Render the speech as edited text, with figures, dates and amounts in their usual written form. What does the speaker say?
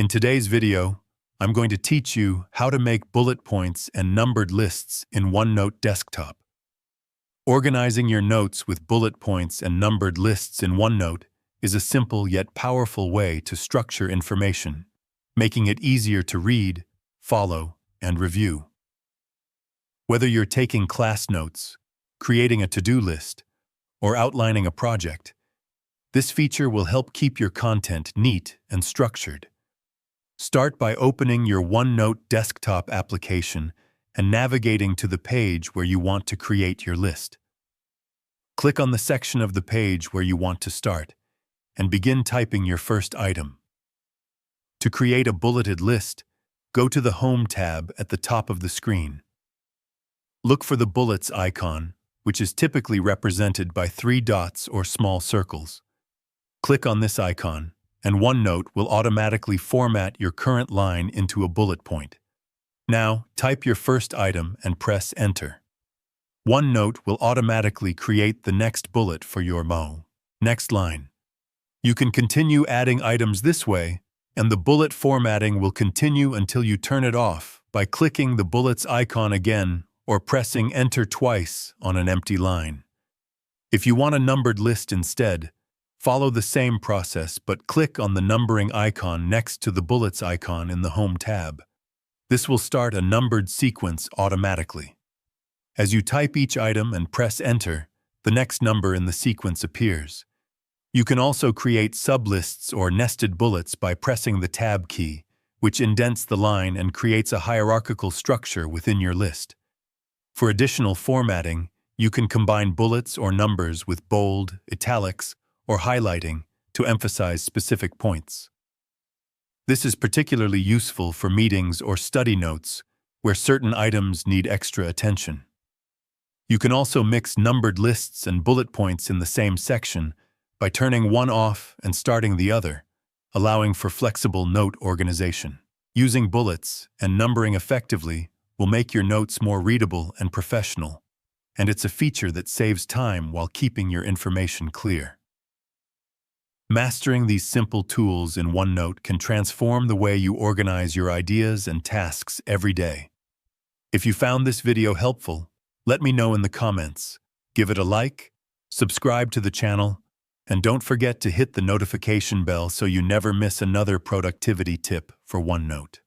In today's video, I'm going to teach you how to make bullet points and numbered lists in OneNote Desktop. Organizing your notes with bullet points and numbered lists in OneNote is a simple yet powerful way to structure information, making it easier to read, follow, and review. Whether you're taking class notes, creating a to-do list, or outlining a project, this feature will help keep your content neat and structured. Start by opening your OneNote Desktop application and navigating to the page where you want to create your list. Click on the section of the page where you want to start and begin typing your first item. To create a bulleted list, go to the Home tab at the top of the screen. Look for the bullets icon, which is typically represented by 3 dots or small circles. Click on this icon, and OneNote will automatically format your current line into a bullet point. Now, type your first item and press Enter. OneNote will automatically create the next bullet for your next line. You can continue adding items this way, and the bullet formatting will continue until you turn it off by clicking the bullets icon again or pressing Enter twice on an empty line. If you want a numbered list instead, follow the same process but click on the numbering icon next to the bullets icon in the Home tab. This will start a numbered sequence automatically. As you type each item and press Enter, the next number in the sequence appears. You can also create sublists or nested bullets by pressing the Tab key, which indents the line and creates a hierarchical structure within your list. For additional formatting, you can combine bullets or numbers with bold, italics, or highlighting to emphasize specific points. This is particularly useful for meetings or study notes where certain items need extra attention. You can also mix numbered lists and bullet points in the same section by turning one off and starting the other, allowing for flexible note organization. Using bullets and numbering effectively will make your notes more readable and professional, and it's a feature that saves time while keeping your information clear. Mastering these simple tools in OneNote can transform the way you organize your ideas and tasks every day. If you found this video helpful, let me know in the comments. Give it a like, subscribe to the channel, and don't forget to hit the notification bell so you never miss another productivity tip for OneNote.